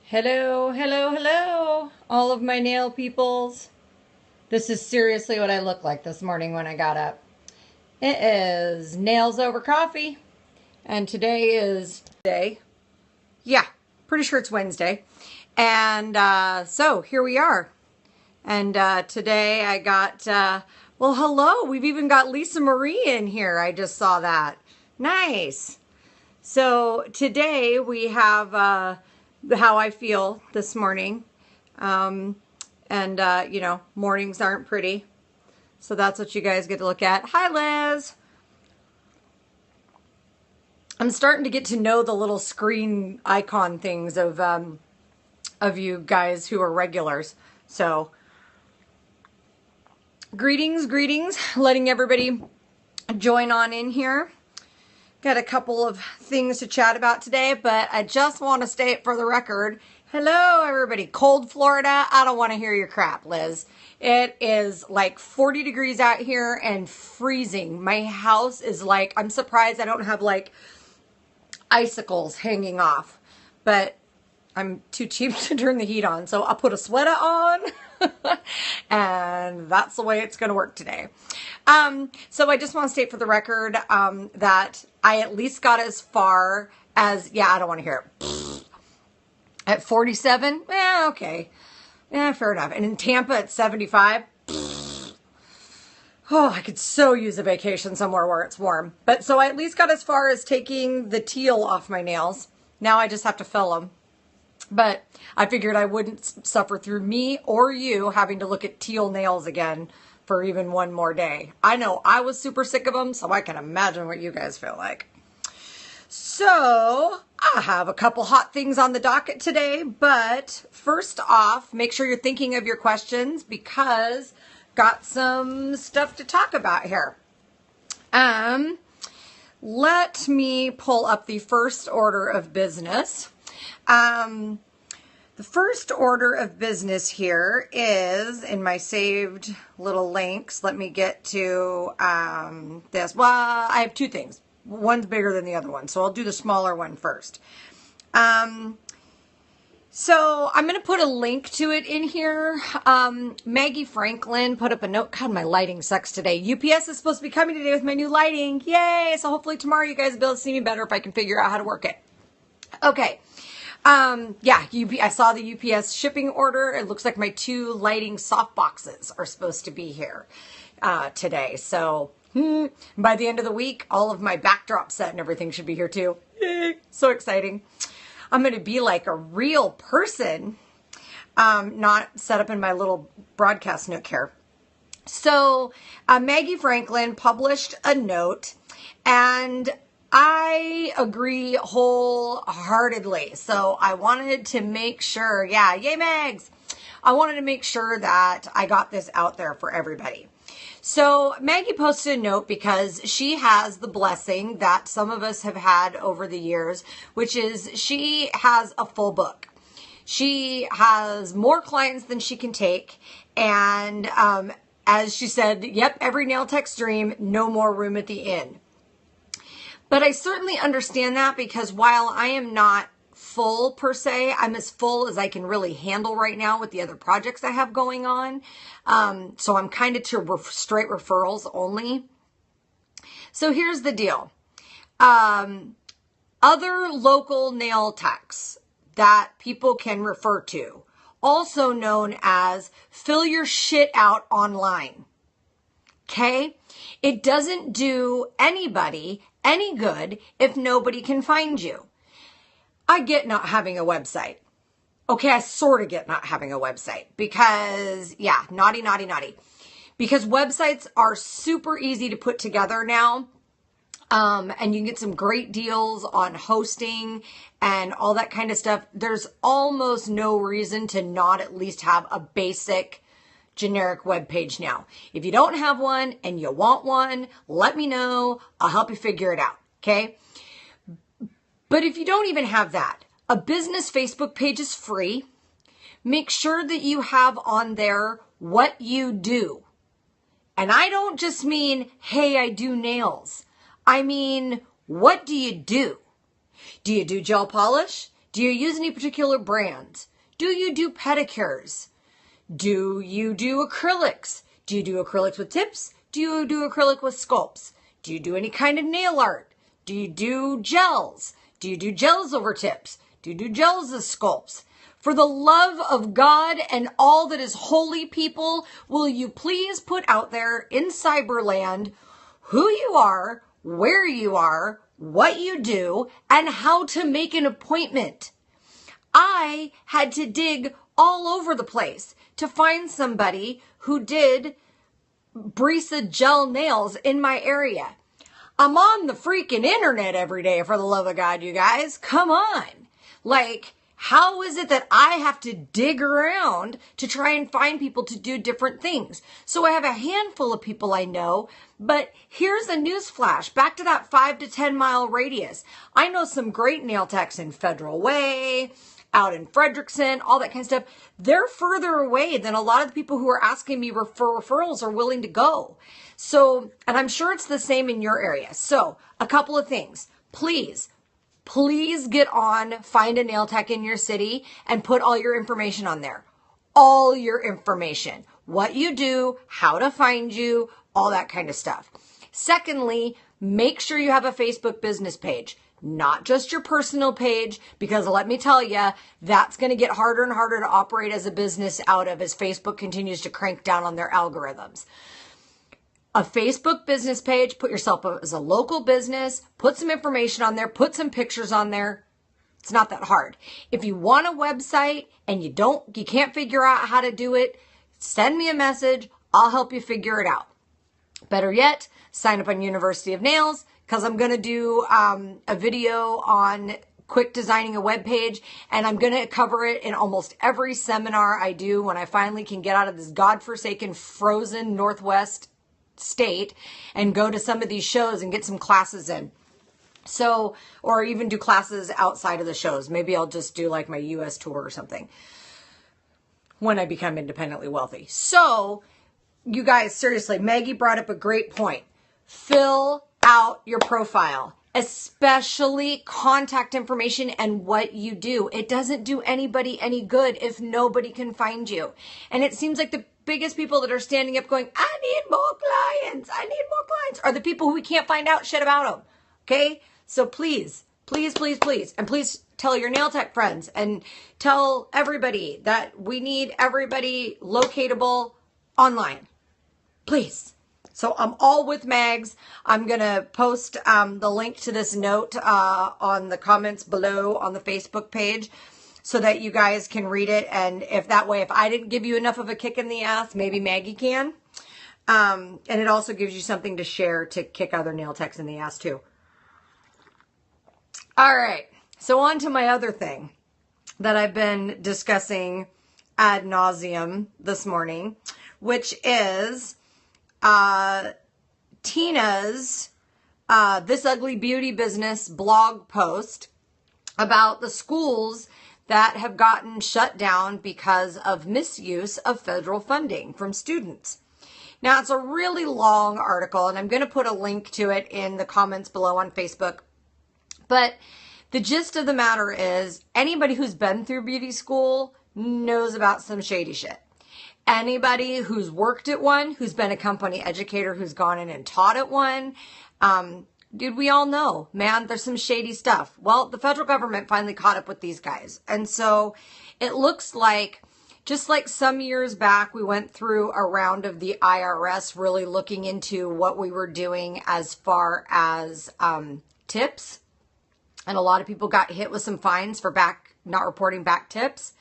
Hello, hello, hello, all of my nail peoples. This is seriously what I look like this morning when I got up. It is nails over coffee, and today is day. Yeah, pretty sure it's Wednesday. And so here we are. And today I got, well, hello, we've even got Lisa Marie in here. I just saw that. Nice. So today we have how I feel this morning. Mornings aren't pretty. So that's what you guys get to look at. Hi, Liz. I'm starting to get to know the little screen icon things of you guys who are regulars. So greetings, letting everybody join on in here. Got a couple of things to chat about today, but I just want to state for the record, hello everybody, cold Florida. I don't want to hear your crap, Liz. It is like 40 degrees out here and freezing. My house is like, I'm surprised I don't have like icicles hanging off, but I'm too cheap to turn the heat on. So I'll put a sweater on and that's the way it's going to work today. So I just want to state for the record that I at least got as far as, I don't want to hear it. At 47, okay. Yeah, fair enough. And in Tampa at 75, oh, I could so use a vacation somewhere where it's warm. But so I at least got as far as taking the teal off my nails. Now I just have to fill them. But I figured I wouldn't suffer through me or you having to look at teal nails again for even one more day. I know I was super sick of them, so I can imagine what you guys feel like. So I have a couple hot things on the docket today, but first off, make sure you're thinking of your questions because got some stuff to talk about here. Let me pull up the first order of business. The first order of business here is in my saved little links. Let me get to this. Well, I have two things. One's bigger than the other one, so I'll do the smaller one first. So I'm going to put a link to it in here. Maggie Franklin put up a note. God, my lighting sucks today. UPS is supposed to be coming today with my new lighting. Yay! So hopefully tomorrow you guys will be able to see me better if I can figure out how to work it. Okay. I saw the UPS shipping order. It looks like my two lighting soft boxes are supposed to be here today. So by the end of the week, all of my backdrop set and everything should be here too. Yay, so exciting. I'm going to be like a real person, not set up in my little broadcast nook here. So Maggie Franklin published a note and I agree wholeheartedly. So I wanted to make sure, yay Megs! I wanted to make sure that I got this out there for everybody. So Maggie posted a note because she has the blessing that some of us have had over the years, which is she has a full book. She has more clients than she can take. And as she said, yep, every nail tech's dream, no more room at the inn. But I certainly understand that because while I am not full per se, I'm as full as I can really handle right now with the other projects I have going on. So I'm kind of to straight referrals only. So here's the deal. Other local nail techs that people can refer to, also known as fill your shit out online. Okay? It doesn't do anybody any good if nobody can find you. I get not having a website. Okay, I sort of get not having a website because, naughty. Because websites are super easy to put together now. And you can get some great deals on hosting and all that kind of stuff. There's almost no reason to not at least have a basic generic web page now. If you don't have one and you want one, let me know. I'll help you figure it out. Okay. But if you don't even have that, a business Facebook page is free. Make sure that you have on there what you do. And I don't just mean, hey, I do nails. I mean, what do you do? Do you do gel polish? Do you use any particular brands? Do you do pedicures? Do you do acrylics? Do you do acrylics with tips? Do you do acrylic with sculpts? Do you do any kind of nail art? Do you do gels? Do you do gels over tips? Do you do gels as sculpts? For the love of God and all that is holy, people, will you please put out there in Cyberland who you are, where you are, what you do, and how to make an appointment? I had to dig all over the place to find somebody who did Brisa gel nails in my area. I'm on the freaking internet every day, for the love of God, you guys. Come on. Like, how is it that I have to dig around to try and find people to do different things? So I have a handful of people I know, but here's a news flash. Back to that 5 to 10 mile radius. I know some great nail techs in Federal Way, out in Frederickson, all that kind of stuff. They're further away than a lot of the people who are asking me for referrals are willing to go. So, and I'm sure it's the same in your area. So, a couple of things. Please get on Find a Nail Tech in your city and put all your information on there. All your information. What you do, how to find you, all that kind of stuff. Secondly, make sure you have a Facebook business page. Not just your personal page, because let me tell you, that's going to get harder and harder to operate as a business out of as Facebook continues to crank down on their algorithms. A Facebook business page, put yourself as a local business, put some information on there, put some pictures on there. It's not that hard. If you want a website and you can't figure out how to do it, send me a message. I'll help you figure it out. Better yet, sign up on University of Nails, because I'm going to do a video on quick designing a web page, and I'm going to cover it in almost every seminar I do when I finally can get out of this godforsaken frozen Northwest state and go to some of these shows and get some classes in. So, or even do classes outside of the shows. Maybe I'll just do like my US tour or something when I become independently wealthy. So, you guys, seriously, Maggie brought up a great point. Fill out your profile, especially contact information and what you do. It doesn't do anybody any good if nobody can find you. And it seems like the biggest people that are standing up going, I need more clients, are the people who we can't find out shit about them. Okay? So please, and please tell your nail tech friends and tell everybody that we need everybody locatable online. Please. So I'm all with Mags. I'm going to post the link to this note on the comments below on the Facebook page so that you guys can read it. And if I didn't give you enough of a kick in the ass, maybe Maggie can. And it also gives you something to share to kick other nail techs in the ass too. All right. So on to my other thing that I've been discussing ad nauseum this morning, which is Tina's This Ugly Beauty Business blog post about the schools that have gotten shut down because of misuse of federal funding from students. Now, it's a really long article, and I'm going to put a link to it in the comments below on Facebook. But the gist of the matter is anybody who's been through beauty school knows about some shady shit. Anybody who's worked at one, who's been a company educator, who's gone in and taught at one, dude, we all know, man, there's some shady stuff. Well, the federal government finally caught up with these guys. And so it looks like, just like some years back, we went through a round of the IRS really looking into what we were doing as far as tips. And a lot of people got hit with some fines for not reporting back tips.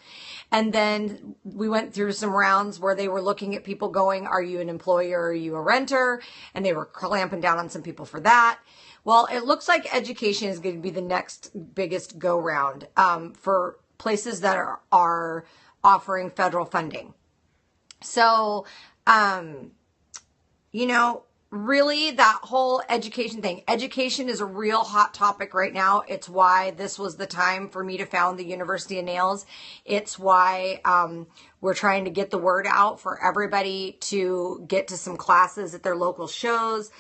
And then we went through some rounds where they were looking at people going, are you an employer or are you a renter? And they were clamping down on some people for that. Well, it looks like education is going to be the next biggest go round for places that are offering federal funding. So, really that whole education thing. Education is a real hot topic right now. It's why this was the time for me to found the University of Nails. It's why we're trying to get the word out for everybody to get to some classes at their local shows.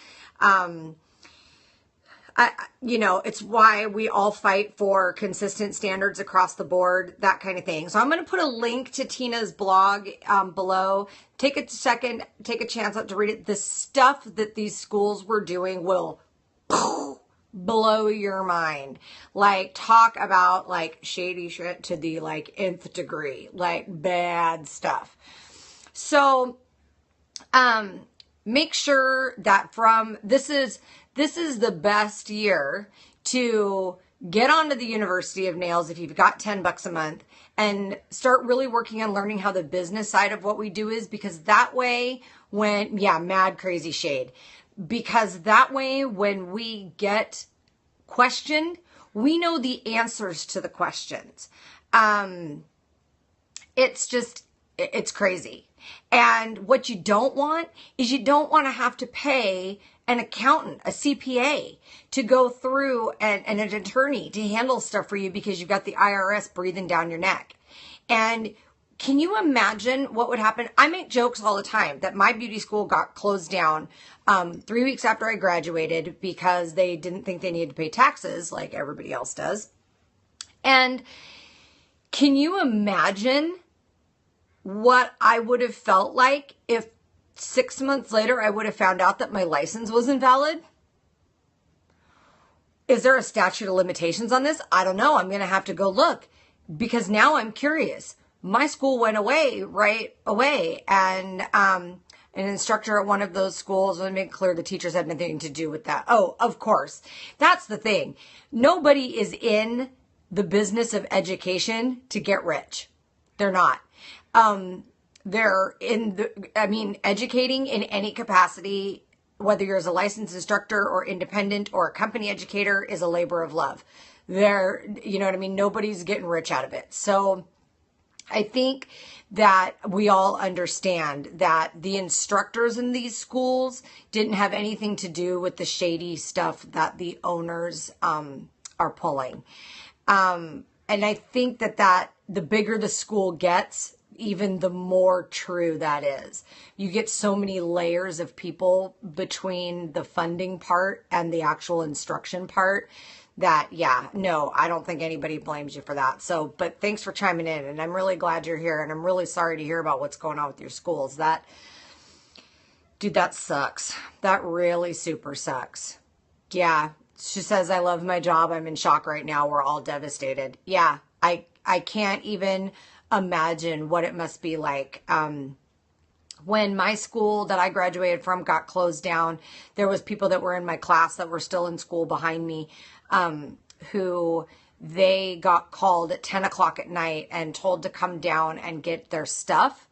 it's why we all fight for consistent standards across the board, that kind of thing. So I'm going to put a link to Tina's blog below. Take a second, take a chance to read it. The stuff that these schools were doing will blow your mind. Like, talk about like shady shit to the like nth degree, like bad stuff. So, make sure that this is the best year to get onto the University of Nails if you've got $10 a month and start really working on learning how the business side of what we do is, because that way mad crazy shade. Because that way when we get questioned, we know the answers to the questions. It's crazy. And what you don't want is you don't want to have to pay an accountant, a CPA, to go through and an attorney to handle stuff for you because you've got the IRS breathing down your neck. And can you imagine what would happen? I make jokes all the time that my beauty school got closed down 3 weeks after I graduated because they didn't think they needed to pay taxes like everybody else does. And can you imagine what I would have felt like if 6 months later I would have found out that my license was invalid? Is there a statute of limitations on this? I don't know. I'm going to have to go look, because now I'm curious. My school went away right away, and an instructor at one of those schools, let me make clear the teachers had nothing to do with that. Oh, of course. That's the thing. Nobody is in the business of education to get rich. They're not. They're educating in any capacity, whether you're as a licensed instructor or independent or a company educator, is a labor of love. Nobody's getting rich out of it. So I think that we all understand that the instructors in these schools didn't have anything to do with the shady stuff that the owners are pulling. And I think that the bigger the school gets, even the more true that is. You get so many layers of people between the funding part and the actual instruction part that, I don't think anybody blames you for that. So, but thanks for chiming in, and I'm really glad you're here, and I'm really sorry to hear about what's going on with your schools. That sucks. That really super sucks. Yeah. She says, I love my job. I'm in shock right now. We're all devastated. Yeah. I can't even imagine what it must be like. When my school that I graduated from got closed down, there was people that were in my class that were still in school behind me, who they got called at 10 o'clock at night and told to come down and get their stuff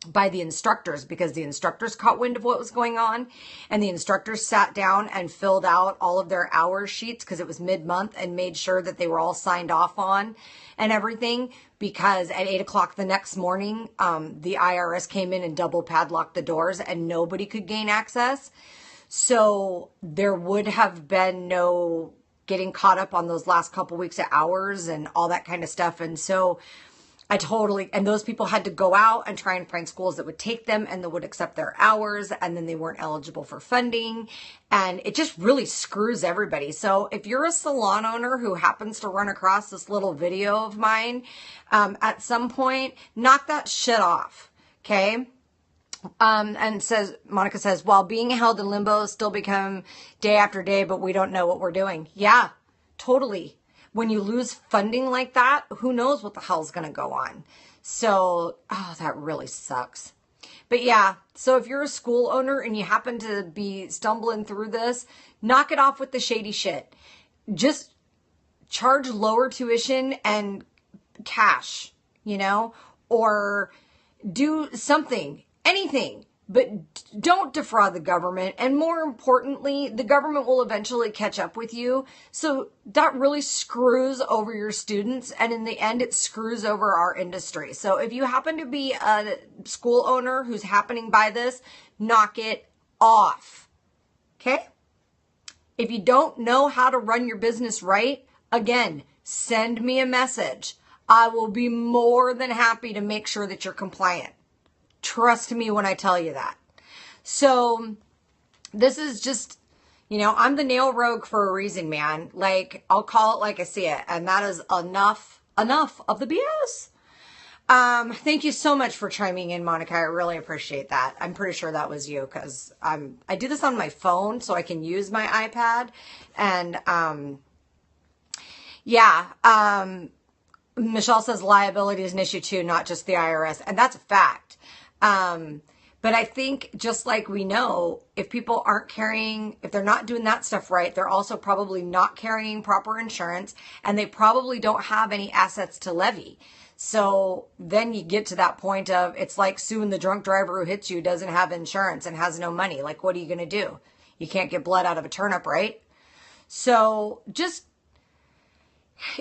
by the instructors, because the instructors caught wind of what was going on, and the instructors sat down and filled out all of their hours sheets, because it was mid-month, and made sure that they were all signed off on and everything, because at 8 o'clock the next morning, the IRS came in and double padlocked the doors and nobody could gain access. So there would have been no getting caught up on those last couple weeks of hours and all that kind of stuff. And so and those people had to go out and try and find schools that would take them and that would accept their hours, and then they weren't eligible for funding. And it just really screws everybody. So if you're a salon owner who happens to run across this little video of mine, at some point, knock that shit off. Okay. And Monica says, while being held in limbo, still become day after day, but we don't know what we're doing. Yeah, totally. When you lose funding like that, who knows what the hell's going to go on. So, that really sucks. But yeah, so if you're a school owner and you happen to be stumbling through this, knock it off with the shady shit. Just charge lower tuition and cash, or do something, anything. But don't defraud the government. And more importantly, the government will eventually catch up with you. So that really screws over your students. And in the end, it screws over our industry. So if you happen to be a school owner who's happening by this, knock it off. Okay? If you don't know how to run your business right, again, send me a message. I will be more than happy to make sure that you're compliant. Trust me when I tell you that. So this is just, You know, I'm the nail rogue for a reason, man. Like, I'll call it like I see it. And that is enough of the BS. Thank you so much for chiming in, Monica. I really appreciate that. I'm pretty sure that was you because I do this on my phone so I can use my iPad. And, Michelle says liability is an issue too, not just the IRS. And that's a fact. But I think just like we know, if people aren't carrying, if they're not doing that stuff right, they're also probably not carrying proper insurance and they probably don't have any assets to levy. So then you get to that point of, it's like suing the drunk driver who hits you, doesn't have insurance and has no money. Like, what are you going to do? You can't get blood out of a turnip, right? So just,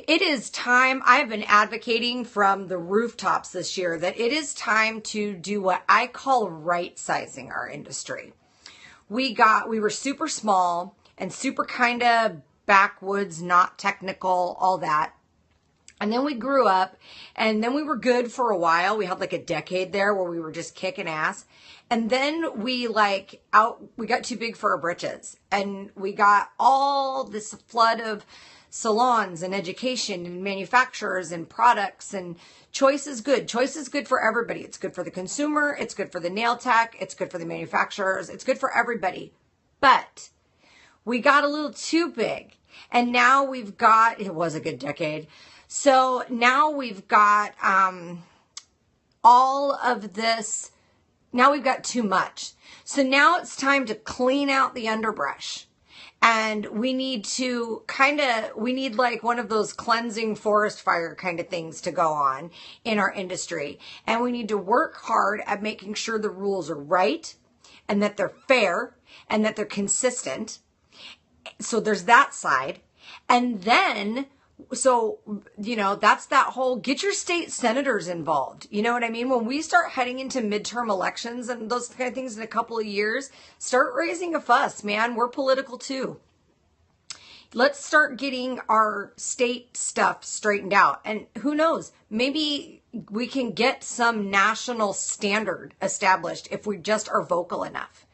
it is time. I have been advocating from the rooftops this year that it is time to do what I call right sizing our industry. We were super small and super kind of backwoods, not technical, all that. And then we grew up and then we were good for a while. We had like a decade there where we were just kicking ass. And then we got too big for our britches and we got all this flood of salons and education and manufacturers and products, and choice is good. Choice is good for everybody. It's good for the consumer. It's good for the nail tech. It's good for the manufacturers. It's good for everybody. But we got a little too big. And now it was a good decade. So now we've got all of this. Now we've got too much. So now it's time to clean out the underbrush. And we need like one of those cleansing forest fire kind of things to go on in our industry. And we need to work hard at making sure the rules are right and that they're fair and that they're consistent. So there's that side. And then, so, that's that whole get your state senators involved. You know what I mean? When we start heading into midterm elections and those kind of things in a couple of years, start raising a fuss, man. We're political too. Let's start getting our state stuff straightened out. And who knows, maybe we can get some national standard established if we just are vocal enough.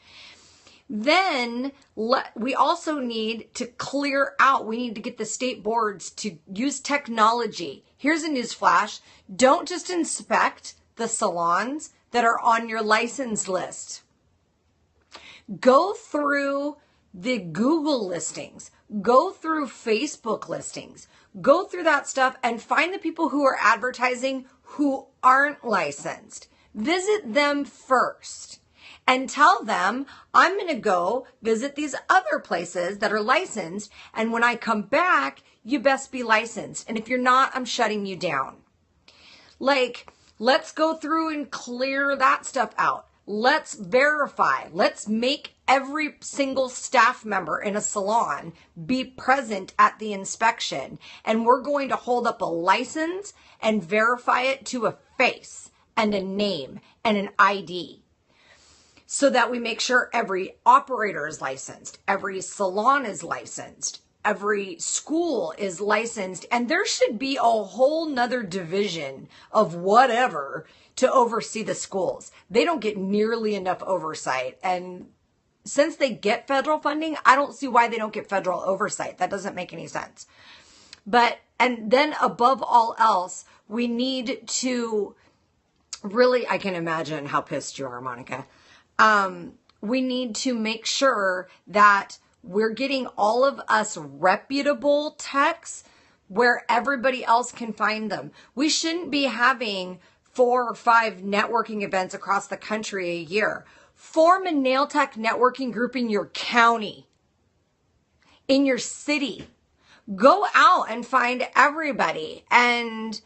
Then we also need to clear out. We need to get the state boards to use technology. Here's a news flash. Don't just inspect the salons that are on your license list. Go through the Google listings. Go through Facebook listings. Go through that stuff and find the people who are advertising who aren't licensed. Visit them first. And tell them, I'm going to go visit these other places that are licensed. And when I come back, you best be licensed. And if you're not, I'm shutting you down. Let's go through and clear that stuff out. Let's verify. Let's make every single staff member in a salon be present at the inspection. And we're going to hold up a license and verify it to a face and a name and an ID. So that we make sure every operator is licensed, every salon is licensed, every school is licensed, and there should be a whole nother division of whatever to oversee the schools. They don't get nearly enough oversight. And since they get federal funding, I don't see why they don't get federal oversight. That doesn't make any sense. And then above all else, we need to really, I can imagine how pissed you are, Monica. We need to make sure that we're getting all of us reputable techs where everybody else can find them. We shouldn't be having 4 or 5 networking events across the country a year. Form a nail tech networking group in your county, in your city. Go out and find everybody. And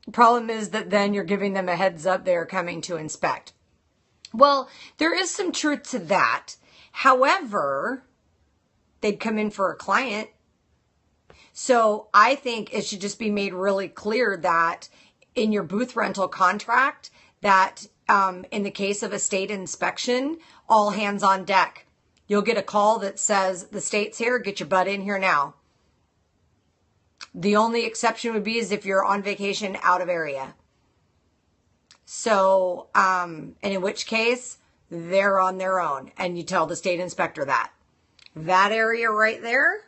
the problem is that then you're giving them a heads up they're coming to inspect. Well, there is some truth to that. However, they'd come in for a client. So I think it should just be made really clear that in your booth rental contract, that in the case of a state inspection, all hands on deck. You'll get a call that says, the state's here, get your butt in here now. The only exception would be is if you're on vacation out of area. So, and in which case, they're on their own. And you tell the state inspector that. that area right there,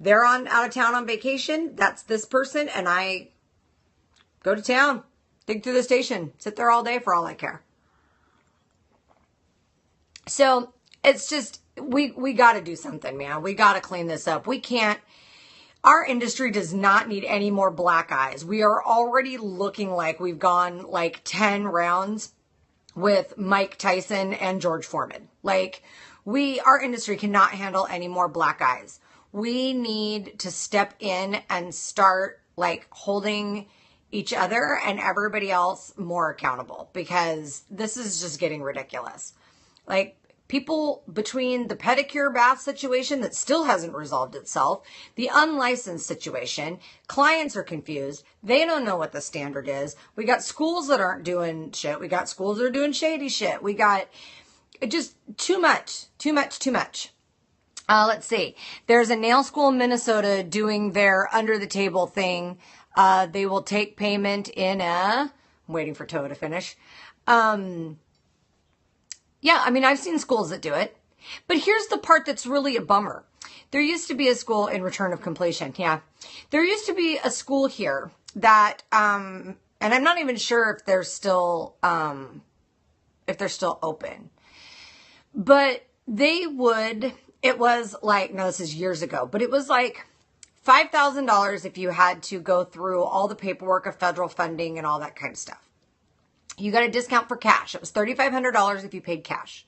they're out of town on vacation. That's this person. And I go to town, dig through the station, sit there all day for all I care. So it's just, we got to do something, man. We got to clean this up. We can't, our industry does not need any more black eyes. We are already looking like we've gone like 10 rounds with Mike Tyson and George Foreman. Like our industry cannot handle any more black eyes. We need to step in and start like holding each other and everybody else more accountable, because this is just getting ridiculous. Like people, between the pedicure bath situation that still hasn't resolved itself, the unlicensed situation, clients are confused. They don't know what the standard is. We got schools that aren't doing shit. We got schools that are doing shady shit. We got just too much. Let's see. There's a nail school in Minnesota doing their under the table thing. They will take payment in I'm waiting for Toa to finish. Yeah, I mean, I've seen schools that do it. But here's the part that's really a bummer. There used to be a school in return of completion. Yeah. There used to be a school here that, and I'm not even sure if they're still open. But it was like, no, this is years ago, but it was like $5,000 if you had to go through all the paperwork of federal funding and all that kind of stuff. You got a discount for cash. It was $3,500 if you paid cash,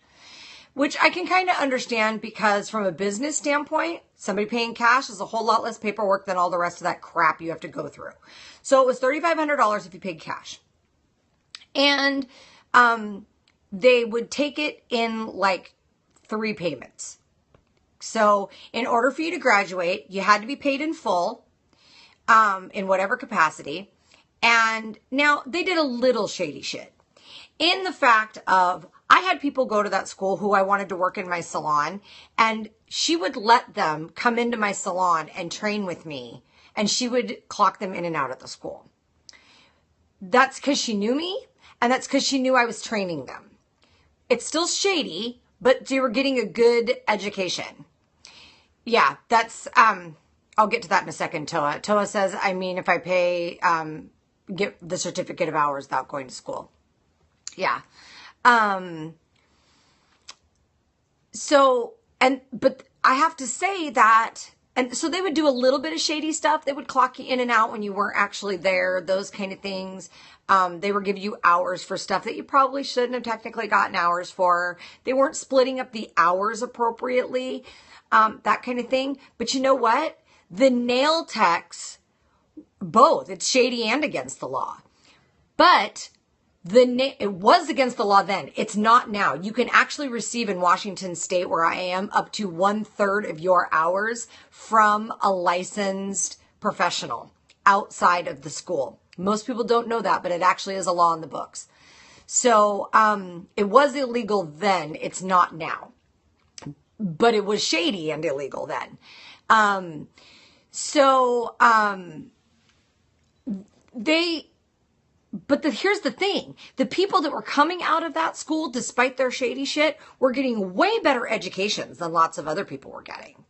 which I can kind of understand, because from a business standpoint, somebody paying cash is a whole lot less paperwork than all the rest of that crap you have to go through. So it was $3,500 if you paid cash. And they would take it in like 3 payments. So in order for you to graduate, you had to be paid in full, in whatever capacity. And now they did a little shady shit in the fact of, I had people go to that school who I wanted to work in my salon, and she would let them come into my salon and train with me, and she would clock them in and out of the school. That's because she knew me, and that's because she knew I was training them. It's still shady, but they were getting a good education. Yeah, that's, I'll get to that in a second, Toa. Toa says, I mean, if I pay, get the certificate of hours without going to school. Yeah. But I have to say that, and so they would do a little bit of shady stuff. They would clock you in and out when you weren't actually there, those kind of things. They were giving you hours for stuff that you probably shouldn't have technically gotten hours for. They weren't splitting up the hours appropriately, that kind of thing. But you know what? The nail techs, both, it's shady and against the law. But it was against the law then. It's not now. You can actually receive in Washington State, where I am, up to 1/3 of your hours from a licensed professional outside of the school. Most people don't know that, but it actually is a law in the books. So it was illegal then. It's not now. But it was shady and illegal then. Here's the thing. The people that were coming out of that school, despite their shady shit, were getting way better educations than lots of other people were getting.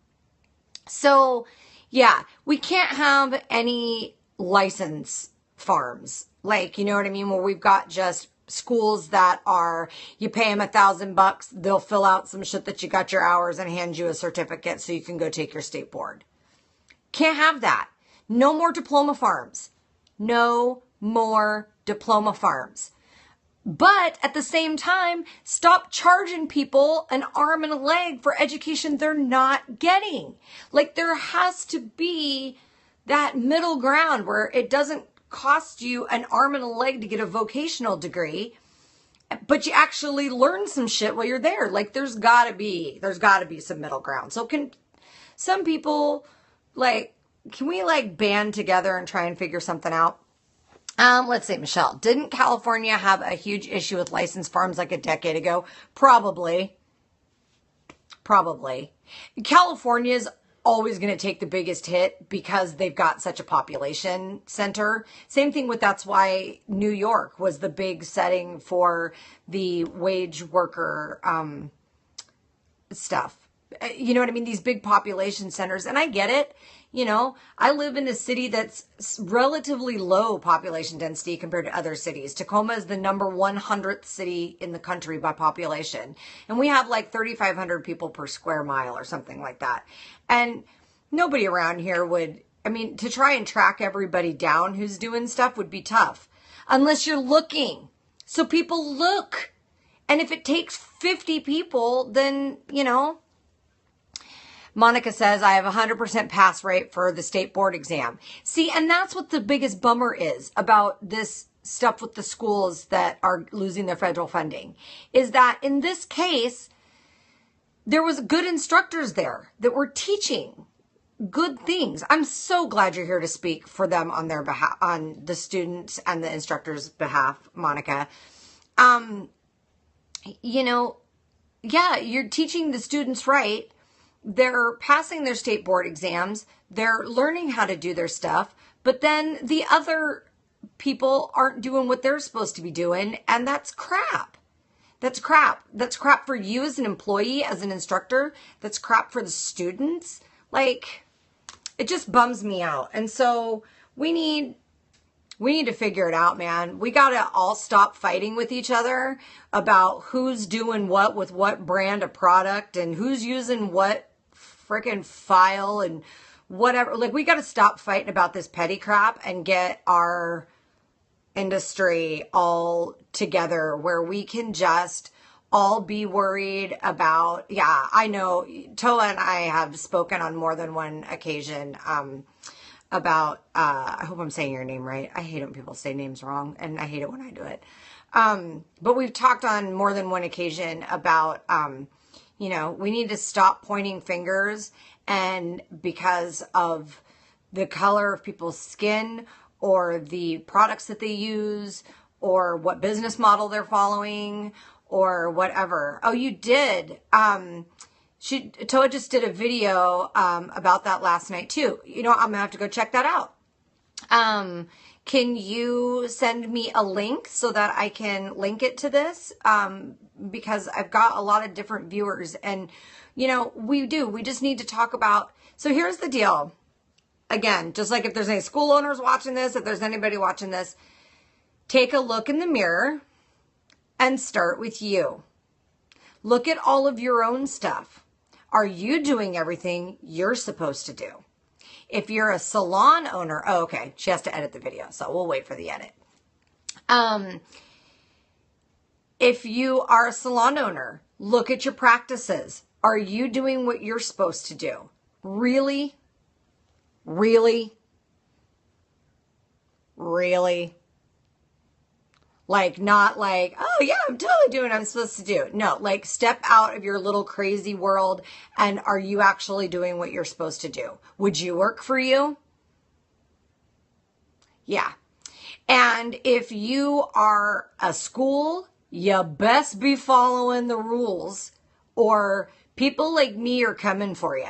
So, yeah, we can't have any license farms. Like, you know what I mean? Where we've got just schools that are, you pay them $1,000, they'll fill out some shit that you got your hours and hand you a certificate so you can go take your state board. Can't have that. No more diploma farms. No more diploma farms. But at the same time, stop charging people an arm and a leg for education they're not getting. Like, there has to be that middle ground where it doesn't cost you an arm and a leg to get a vocational degree, but you actually learn some shit while you're there. Like, there's gotta be some middle ground. So can some people, like, can we like band together and try and figure something out? Let's see, Michelle, didn't California have a huge issue with licensed farms like a decade ago? Probably. California's always going to take the biggest hit because they've got such a population center. Same thing with, that's why New York was the big setting for the wage worker stuff. you know what I mean? These big population centers. And I get it. You know, I live in a city that's relatively low population density compared to other cities. Tacoma is the number 100th city in the country by population. And we have like 3,500 people per square mile or something like that. And nobody around here would, I mean, to try and track everybody down who's doing stuff would be tough. Unless you're looking. So people look. And if it takes 50 people, then, you know. Monica says, I have a 100% pass rate for the state board exam. See, and that's what the biggest bummer is about this stuff with the schools that are losing their federal funding, is that in this case, there was good instructors there that were teaching good things. I'm so glad you're here to speak for them on their behalf, on the students and the instructors' behalf, Monica. You know, yeah, you're teaching the students right. They're passing their state board exams. They're learning how to do their stuff. But then the other people aren't doing what they're supposed to be doing. And that's crap. That's crap. That's crap for you as an employee, as an instructor. That's crap for the students. Like, it just bums me out. And so we need to figure it out, man. We got to all stop fighting with each other about who's doing what with what brand of product and who's using what freaking file and whatever. Like, we got to stop fighting about this petty crap and get our industry all together where we can just all be worried about, yeah, I know Toa and I have spoken on more than one occasion, about, I hope I'm saying your name right. I hate it when people say names wrong, and I hate it when I do it. But we've talked on more than one occasion about, you know, we need to stop pointing fingers, and because of the color of people's skin or the products that they use or what business model they're following or whatever. Oh, you did. Toa just did a video about that last night too. You know, I'm gonna have to go check that out. Can you send me a link so that I can link it to this? Because I've got a lot of different viewers, and you know, we just need to talk about. So here's the deal. Again, just like if there's any school owners watching this, if there's anybody watching this, take a look in the mirror and start with you. Look at all of your own stuff. Are you doing everything you're supposed to do? If you're a salon owner, oh, okay, she has to edit the video, so we'll wait for the edit. If you are a salon owner, look at your practices. Are you doing what you're supposed to do? Really? Really? Really? Like, not like, oh yeah, I'm totally doing what I'm supposed to do. No, like, step out of your little crazy world, and are you actually doing what you're supposed to do? Would you work for you? Yeah. And if you are a school, you best be following the rules, or people like me are coming for you.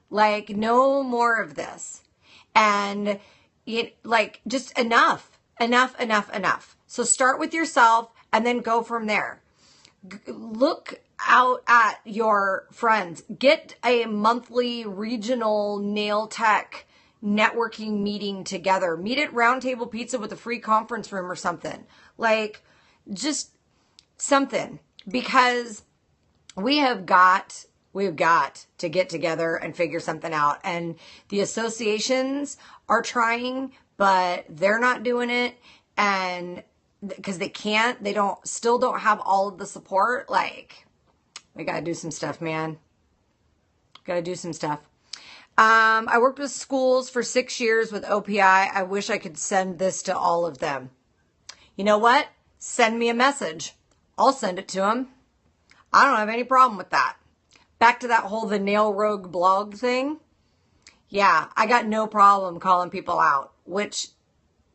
Like, no more of this. And like, just enough. So start with yourself and then go from there. Look out at your friends. Get a monthly regional nail tech networking meeting together. Meet at Round Table Pizza with a free conference room or something. Like, just something. Because we've got to get together and figure something out. And the associations are trying, but they're not doing it. And because they can't, still don't have all of the support. Like, we got to do some stuff, man. Got to do some stuff. I worked with schools for 6 years with OPI. I wish I could send this to all of them. You know what? Send me a message. I'll send it to them. I don't have any problem with that. Back to that whole The Nail Rogue blog thing. Yeah, I got no problem calling people out, which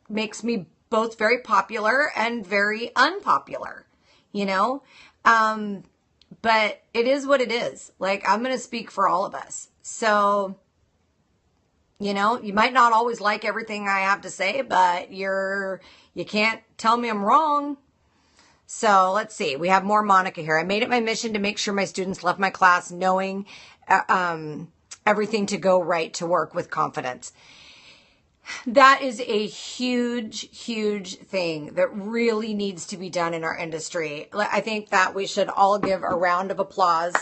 makes me both very popular and very unpopular, you know? But it is what it is. Like, I'm going to speak for all of us. So, you know, you might not always like everything I have to say, but you can't tell me I'm wrong. So let's see. We have more Monica here. I made it my mission to make sure my students left my class knowing everything to go right to work with confidence. That is a huge, huge thing that really needs to be done in our industry. I think that we should all give a round of applause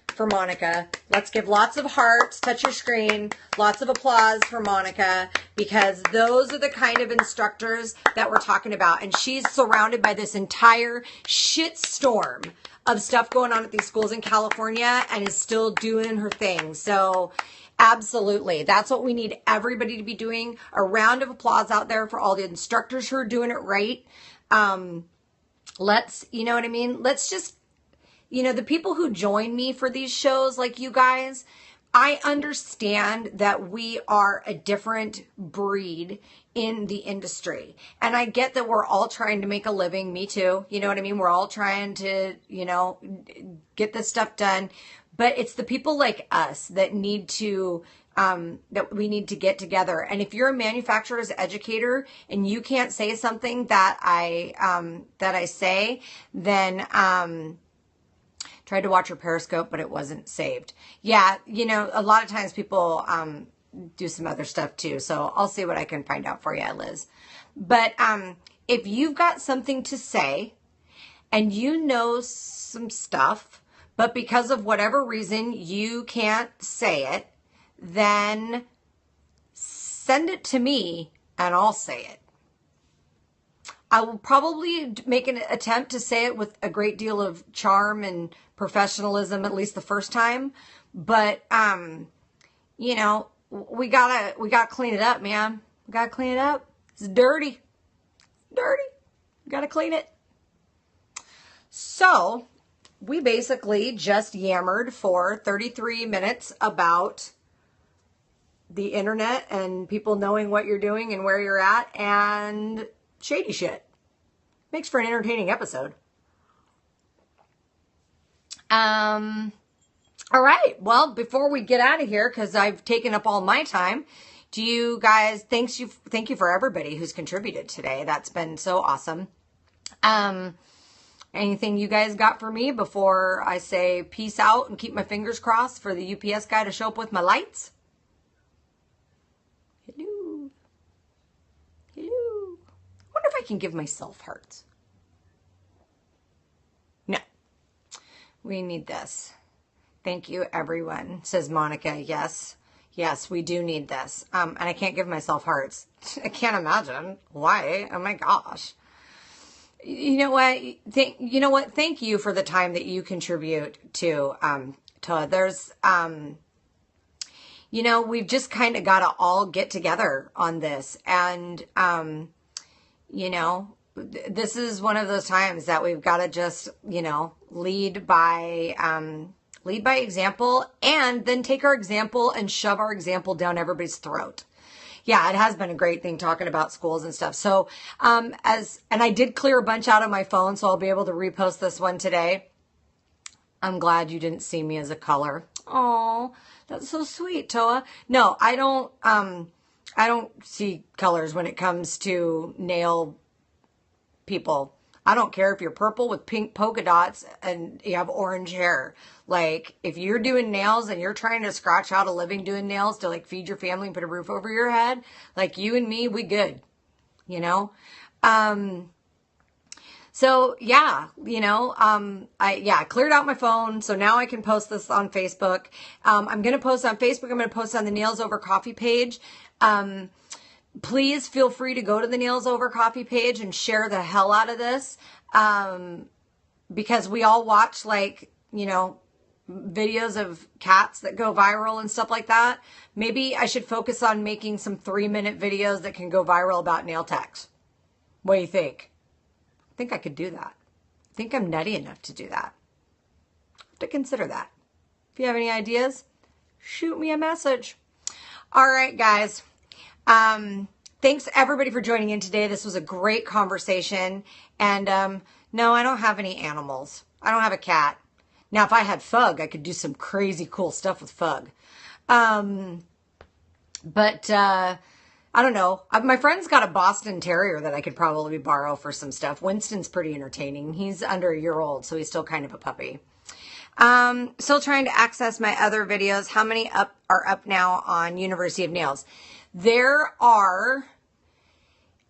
for Monica. Let's give lots of hearts, touch your screen, lots of applause for Monica, because those are the kind of instructors that we're talking about. And she's surrounded by this entire shitstorm of stuff going on at these schools in California and is still doing her thing. So absolutely. That's what we need everybody to be doing. A round of applause out there for all the instructors who are doing it right. You know what I mean? Let's just, the people who join me for these shows, like you guys, I understand that we are a different breed in the industry. And I get that we're all trying to make a living. Me too. You know what I mean? We're all trying to, get this stuff done. But it's the people like us that need to, that we need to get together. And if you're a manufacturer's educator and you can't say something that I say, then, tried to watch your Periscope, but it wasn't saved. Yeah, a lot of times people do some other stuff too. So I'll see what I can find out for you, Liz. But if you've got something to say and you know some stuff, but because of whatever reason you can't say it, then send it to me and I'll say it. I will probably make an attempt to say it with a great deal of charm and professionalism, at least the first time. But, we gotta clean it up, man. We gotta clean it up. It's dirty. Dirty. We gotta clean it. So we basically just yammered for 33 minutes about the internet and people knowing what you're doing and where you're at and shady shit. Makes for an entertaining episode. All right. Well, before we get out of here, because I've taken up all my time, do you guys, thank you for everybody who's contributed today. That's been so awesome. Anything you guys got for me before I say peace out and keep my fingers crossed for the UPS guy to show up with my lights? Hello. Hello. I wonder if I can give myself hearts. No. We need this. Thank you, everyone, says Monica. Yes. Yes, we do need this. And I can't give myself hearts. I can't imagine. Why? Oh my gosh. You know what? Thank you for the time that you contribute to others. We've just kind of got to all get together on this. And, this is one of those times that we've got to just, lead by example, and then take our example and shove our example down everybody's throat. Yeah, it has been a great thing talking about schools and stuff. So, and I did clear a bunch out of my phone, so I'll be able to repost this one today. I'm glad you didn't see me as a color. Oh, that's so sweet, Toa. No, I don't see colors when it comes to nail people. I don't care if you're purple with pink polka dots and you have orange hair. Like, if you're doing nails and you're trying to scratch out a living doing nails to, like, feed your family and put a roof over your head, like, you and me, we good, So, yeah, I cleared out my phone, so now I can post this on Facebook. I'm going to post on Facebook. I'm going to post on the Nails Over Coffee page. Please feel free to go to the Nails Over Coffee page and share the hell out of this, because we all watch, videos of cats that go viral and stuff like that. Maybe I should focus on making some 3-minute videos that can go viral about nail techs. What do you think? I think I could do that. I think I'm nutty enough to do that. I have to consider that. If you have any ideas, shoot me a message. All right, guys. Thanks everybody for joining in today. This was a great conversation. And no, I don't have any animals. I don't have a cat. Now, if I had Fug, I could do some crazy cool stuff with Fug. I don't know. My friend's got a Boston Terrier that I could probably borrow for some stuff. Winston's pretty entertaining. He's under a year old, so he's still kind of a puppy. Still trying to access my other videos. How many are up now on University of Nails? There are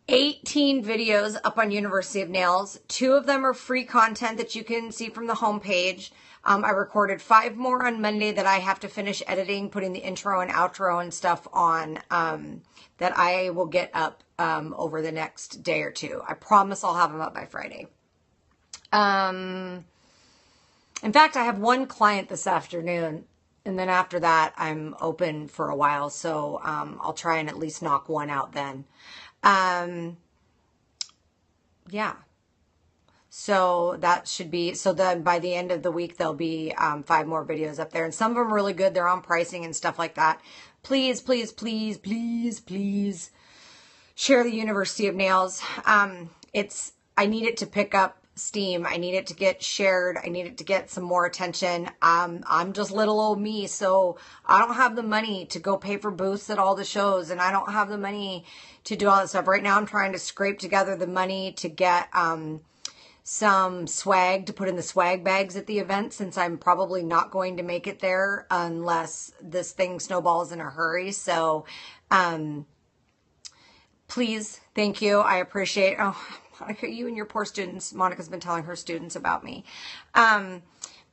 18 videos up on University of Nails. 2 of them are free content that you can see from the homepage. I recorded 5 more on Monday that I have to finish editing, putting the intro and outro and stuff on, that I will get up over the next day or 2. I promise I'll have them up by Friday. In fact, I have 1 client this afternoon, and then after that, I'm open for a while, so I'll try and at least knock 1 out then. Yeah. So that should be, so then by the end of the week, there'll be 5 more videos up there, and some of them are really good. They're on pricing and stuff like that. Please, please, please, please, please share the University of Nails. I need it to pick up steam. I need it to get shared. I need it to get some more attention. I'm just little old me, so I don't have the money to go pay for booths at all the shows, and I don't have the money to do all that stuff. Right now, I'm trying to scrape together the money to get some swag to put in the swag bags at the event, since I'm probably not going to make it there unless this thing snowballs in a hurry. So please, thank you. I appreciate, oh, Monica, you and your poor students. Monica's been telling her students about me.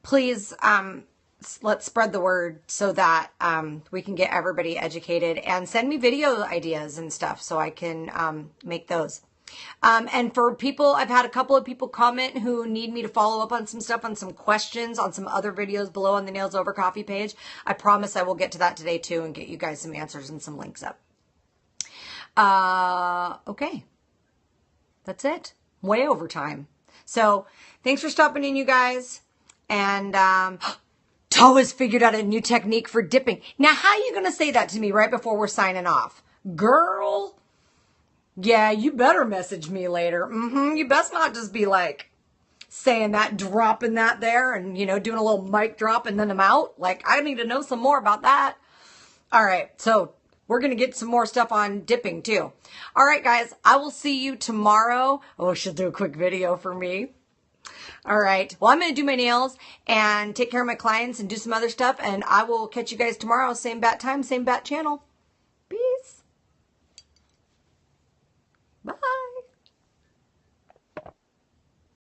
Please, let's spread the word so that we can get everybody educated, and send me video ideas and stuff so I can make those. And for people, I've had a couple of people comment who need me to follow up on some stuff, on some questions, on some other videos below on the Nails Over Coffee page. I promise I will get to that today too and get you guys some answers and some links up. Okay. That's it. Way over time. So thanks for stopping in, you guys. And Toe has figured out a new technique for dipping. Now, how are you going to say that to me right before we're signing off? Girl, yeah, you better message me later. You best not just be like saying that, dropping that there, and, you know, doing a little mic drop and then I'm out. Like, I need to know some more about that. All right, so we're going to get some more stuff on dipping too. All right, guys, I will see you tomorrow. Oh, she'll do a quick video for me. All right. Well, I'm going to do my nails and take care of my clients and do some other stuff. And I will catch you guys tomorrow. Same bat time, same bat channel.